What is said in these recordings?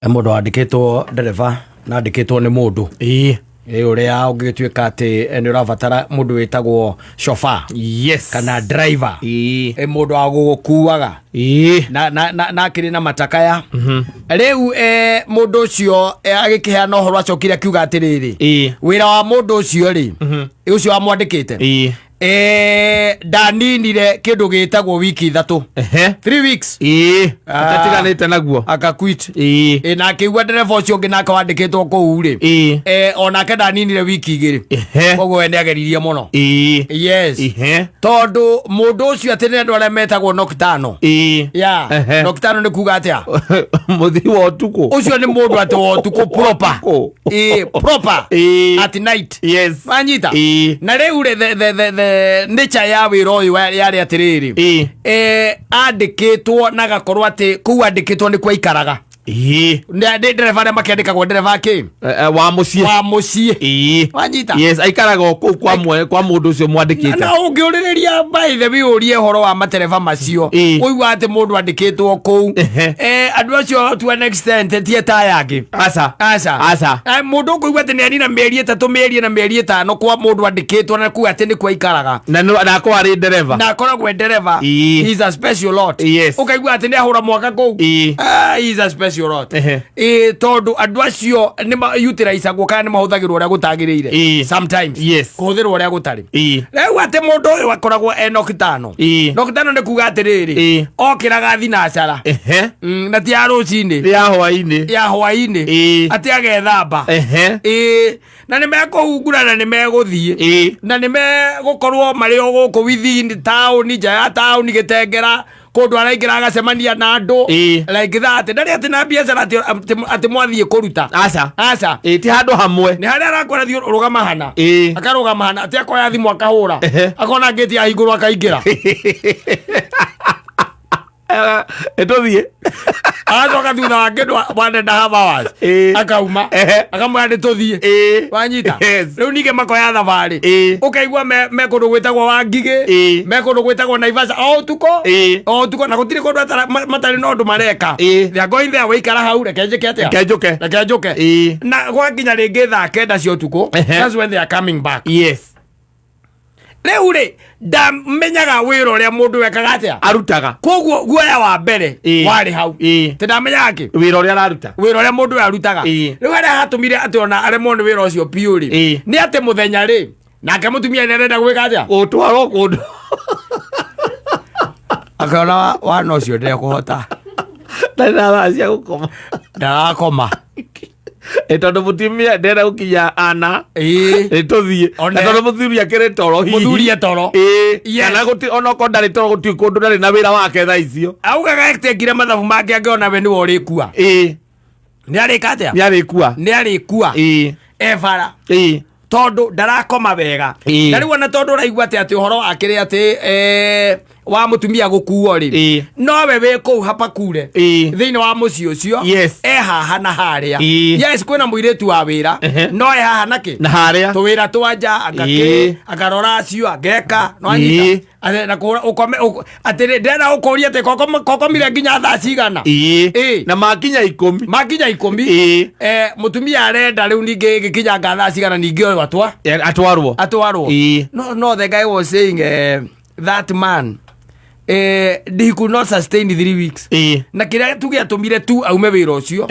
Mundu andikitwo ndereva na andikitwo ni mundu uria ungituika ati ni urabatara mundu witagwo chauffeur kana driver mundu wa gukuaga na akiri na matakaya riu mundu ucio agikiheana uhoro acokire akiuga atiriri wira wa mundu ucio ri ucio amwandikite ndaninire kindu gitagwo wiki 3 3 weeks atatiganite naguo akaquit na akiugua ndereva ucio ungi naka wandikitwo kou ri onake ndaninire wiki 2 koguo ene ageririe muno yes tondu mundu ucio atene andu aria metagwo noctano noctano ni kuga atia muthi wa utuku ucio ni mundu ati wa utuku proper proper at night manyita na riu the nature ya wira uyu yari atiriri andikitwo na gakorwo ati ku andikitwo ni kwa ikaraga ndereva aria makiandikagwo ndereva ki wa mucie wanyita aikaraga kwa mundu ucio mwandikite na ungiuririria by the way urie horo wa matereva macio uigua ati mundu andikitwo kou andu acio to an extent tie ta yake asa mundu kuigua ati ni anina mieri 3 mieri na mieri 5 kwa mundu andikitwo na ku ati ni kwa ikaraga na kwa ari ndereva na koragwo ndereva he is a special lot ukaigua ati ni ahura mwaka kou he is a special lot tondu andu acio ni utilize kana ni mahuthagirwo uria gutagirire sometimes kuhuthirwo uria gutari riu ati mundu uyu akoragwo noctano ni kuga atiriri okiraga thinacara na ti arucini ya hwaini ati agethamba na ni mekuhungura na ni meguthie na ni megukorwo mari o guku within town nja ya town gitengera kundu araingira agacemania na andu like that ndari ati na biacara ati mwathie kuruta asa ti handu hamwe ni haria arakora thio rugama hana akarugama hana ati akoya thimu akahura akona ngeti ya iguru akaingira etovie azoka thutha wa kindu wandenda havawas akauma akamwandi tuthie wanyita riu nige makoya thabari ukaigua me kundu gwitagwo Wangigi me kundu gwitagwo Naivasha o tuko na gutiri kundu matari no ndu mareka they are going there waikara hau rekenjeke atia rekenjuke na gwa nginya ringi thaa 9 cia utuku that's when they are coming back riu ri ndamenyaga wira uria mundu wekaga atia arutaga koguo guoya wa mbere wari hau tindamenyaga ki wira uria araruta wira uria mundu arutaga riu aria hatumire ati ona aremwo ni wira ucio piuri ni ati muthenya ri nake mutumia ni arenda gwika atia utwaro kundu akaona wana ucio ndire kuhota ndaracia gukoma ndarakoma tondu mutumia ndera gukinya ana tuthie tondu muthuri akire toro kana guti ona ko ndari toro guti kundu ndari na wira wake tha icio augaga ektegire mathabu make angiona we ni worikua ni arika atia ni arikua evara tondu ndarakoma wega na riu ona tondu raigua ati uhoro akire ati wa mutumia gukuo ri no we we kou hapakure thiini wa mucio ucio haha na haria kwina muiretu wa wira no haha naki na haria tuwira twanja angaki akarora acio ageka no anyita na ukome atire ndena ukoria te kokomire nginya thaa cigana na makinya 10 mutumia arenda riu ningi gikinya thaa cigana ningi oyo atwarwo no the guy was saying that man he could not sustain 3 weeks na kiria tugia tumire tu aume wira ucio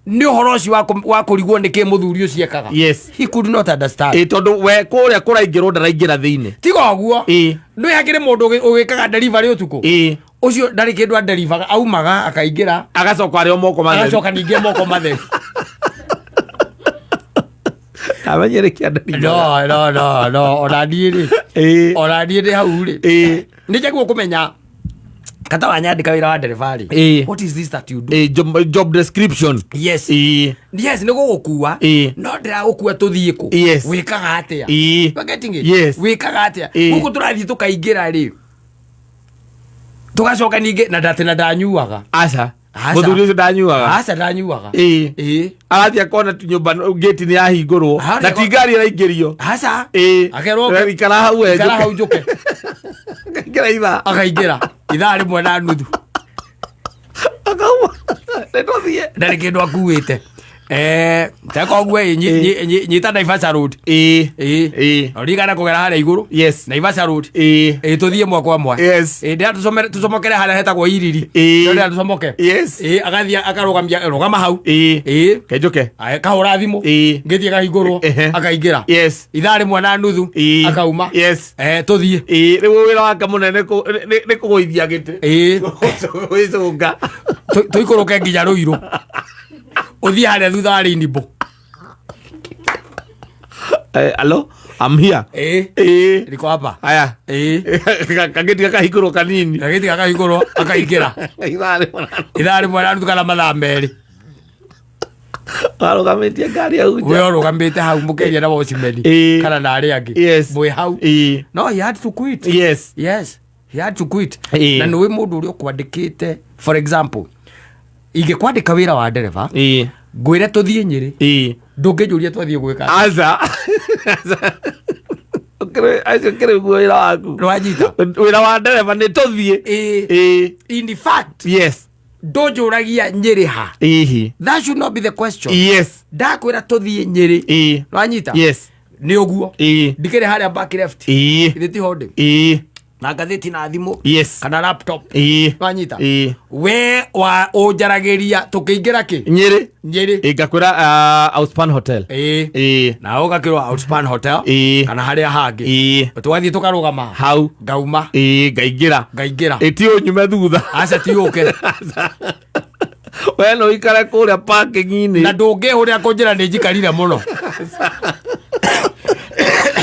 ni uhoro ucio wa kurigwo ni ki muthuri ucio ekaga he could not understand tondu we kuria kuraingirwo ndaraingira thiini tiga uguo no yakire mundu ugikaga delivery utuku ucio ndari kindu deliver aumaga akaingira agacoka ari moko matheru agacoka ningi moko matheru amenyerekia ndari no ona ndiire hau ri nije kumenya kata wanyandika wira wa nderefari what is this that you do job description yes ni gugukua no ndira gukua tuthie ku wikaga atia wikaga atia guku turathie tukaingira ri tugacoka ningi na ndatina ndanyuaga muthuri ucio ndanyuaga ndanyuaga arathia kona tunyumba gate ni yahingurwo na tingari araingirio akerwo ikara hau njuke akaingira ithaa rimwe na nuthu akauma netothie ndari kindu akuite teko gwe nyita Naivasha road origana kugera haria iguru yes Naivasha road tuthie mwako mwa yes ndia tusomokere haria hetagwo iriri ndia tusomoke yes agathia akarugamia rugama hau kenjuke kahura thimu ngithie kahingurwo akaingira yes ithari mwana nuthu akauma yes tuthie riu wira wake munene ni kugoithia giti wicunga tuikuruke nginya ruiru uthie haria thutha wa Rainbow. Hello, I'm here. Niko hapa. Aya. Kageti kakahingurwo kanini. Kageti kakahingurwo akaingira. Ithari mwana tukala mathaa meri. Warugamĩtie ngari hau. We warugamĩte hau mũkeria na wocimeni. Kana na arĩa angĩ. Yes. Mwĩ hau. No, he had to quit. Yes. Yes. He had to quit. Na nĩ mũndũ ũrĩa ũkwandĩkĩte, for example, ingĩkwandĩka wĩra wa ndereba ngwĩre tũthiĩ Nyĩrĩ ndũngĩnjũria twathiĩ gwĩka aca kĩrĩ guo wĩra waku nĩwanyita wĩra wa ndereba nĩ tũthiĩ in fact yes ndũnjũragia Nyĩrĩ ha that should not be the question yes ndakwĩra tũthiĩ Nyĩrĩ nĩwanyita yes nĩ ũguo ndikĩrĩ harĩa back left ithĩti honde na gatheti na thimu yes kana laptop wanyita we wa ujarageria tukiingira ki Nyeri ngakwira Outspan Hotel na ugakirwa Outspan Hotel kana haria hangi twathie tukarugama hau ngauma ngaingira eti unyume thutha aca ti uke we no ikare kuria parking-ini na ndungihuria kunjira ni njikarire muno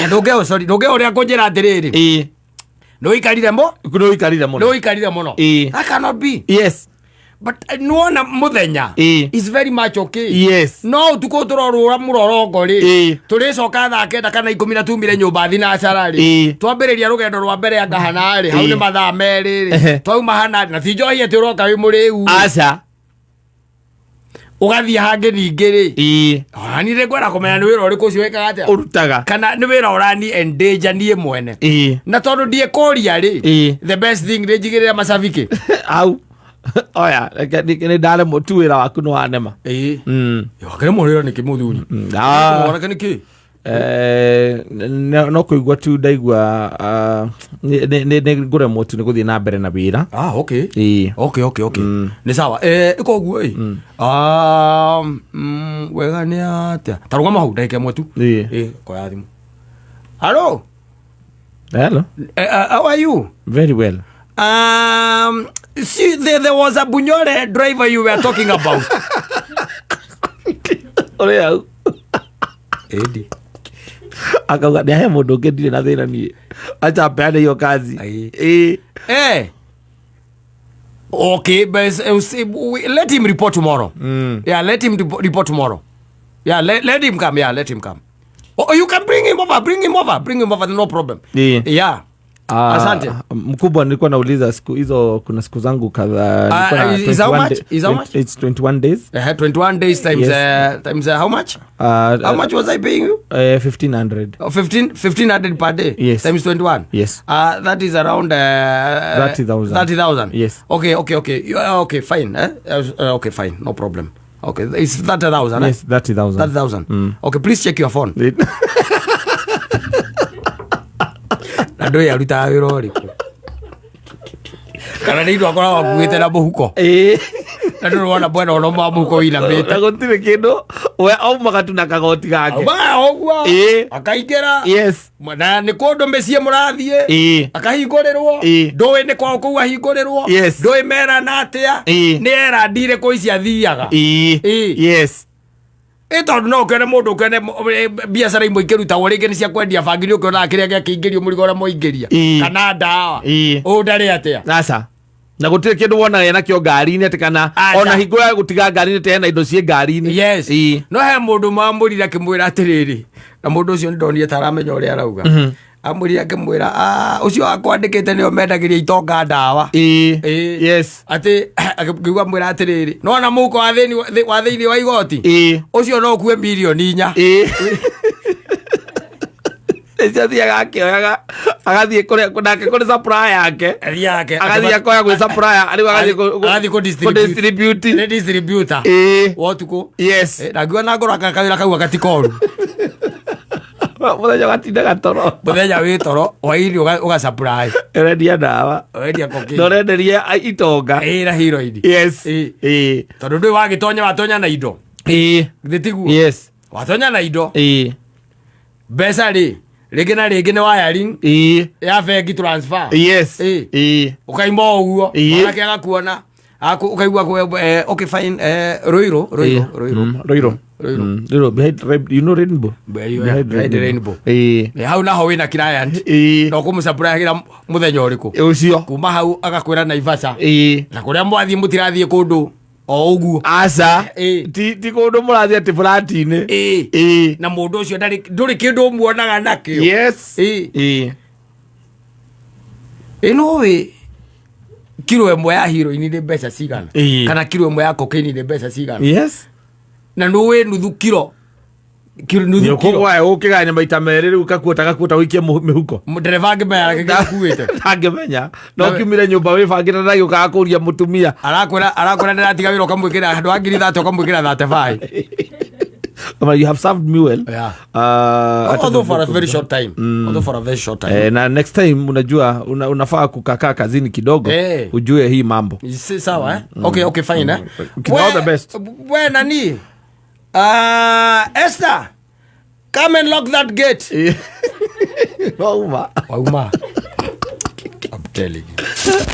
ndungihuria kunjira atiriri no ikarire mo that cannot be yes but nuona muthenya is very much okay yes no tuko turorura murorongo ri turicoka thaa kenda kana 10 tumire nyumba thina carari twambiriria rugendo rwa mbere angahana ri hau ni mathaa meri ri twauma hana na tinjohi ati uroka wi muriu aca ugathie hangi ningi ri ani re gwara kumenya ni wira uriku ucio wekaga atia urutaga kana ni wira urani endanger nie mwene na tondu ndie koria ri the best thing ri njigirira macabiki au oya ni ndare mutu wira waku ni wanema wakire muriro ni kimuthuri mwana niki no kuigua tu ndaigua ni ngure mutu ni guthie na mbere na wira okay ni sawa iko guo wega ni atia tarugama hau ndaike mwetu koya thimu hello how are you very well see there was a Bunyore driver you were talking about ore au edi akauga ni he mundu ngedire na thina nie acha peane hiyo kazi okay but let him report tomorrow let him report tomorrow let him come let him come you can bring him over no problem asante mkubwa nilikuwa nauliza siku hizo kuna siku zangu kadhaa is how much it's 21 days 21 days times how much how much was I paying you 1500 1500 per day yes. times 21 yes that is around 30,000 yes okay fine okay fine no problem okay it's 30,000 yes 30,000 okay please check your phone ando ya ruta wiro riku kana ni ndo akora wakuite na muhuko na ndo wana bwana ono ma muhuko wina beta agotire kindu we au magatu na kagoti gake ba ogwa akaigera yes na ni kondo mesie murathie akahingorerwo ndowe ni kwa ku ahingorerwo ndowe mera na atia ni era ndire ko ici athiaga yes tondu no kene mundu kene biacara imwe ikirutagwo ringi ni cia kwendia bangi ni ukiona kiria giakiingirio murigo uria moingiria kana ndawa ndari atia aca na gutire kindu wona yana kio ngari-ini ati kana ona hingo ya gutiga ngari-ini te na indo cie ngari-ini yes no he mundu mamurira akimwira atiriri na mundu ucio ndonire taramenya uria arauga amwira akimwira ucio akwandikite ni omendagiria itonga ndawa yes ati akigwa mwira atiriri no na muko wa thiini wa igoti ucio no kuwe milioni 4 Nĩciathiaga akĩoyaga agathiĩ kũrĩ supply yake agathiĩ akoya gwĩ supply agathiĩ kũ distributor wotuko yes na nguona ngoro akawĩra kau agatikoru mũthenya gatindaga toro mũthenya wĩ toro hwainĩ ũga supply ũrendia ndawa ũrendia cocaine na ũrenderia itonga na heroin yes tondũ ndũĩ watonya na indo gĩtiguo yes watonya na indo mbeca rĩngĩ na rĩngĩ nĩ wiring ya bengi transfer yes ũkaima ũguo mwanake agakuona ukaigua okay fine Roiro behind you know Rainbow behind Rainbow hau naho wina client no kumusupply muthenya ũrĩkũ ucio kuma hau agakwĩra Naivasha na kũrĩa mwathie mutirathiĩ kũndũ o ũguo aca ti kũndũ mũrathiĩ atĩ flat-inĩ na mũndũ ũcio ndũrĩ kĩndũ ũmuonaga nakĩo yes ĩno kilo ĩmwe ya heroin nĩ mbeca cigana kana kilo ĩmwe ya cocaine nĩ mbeca cigana yes na nũĩ nuthu kilo kũgwae ũkĩganya maita merĩ rĩu gakuota gũikia mĩhuko ndereba angĩmenya gĩkuĩte angĩmenya no kiumire nyũmba wĩbangĩte na gĩũkaga kũria mũtumia arakũra ndĩratiga wĩra ũkamwĩkĩra andũ a 30 ũkamwĩkĩra 35 you have served me well although for a very short time na next time unajua unafaa kukaa kazini kidogo ujue hii mambo sawa okay fine all the best we nani Esther come and lock that gate wauma I'm telling you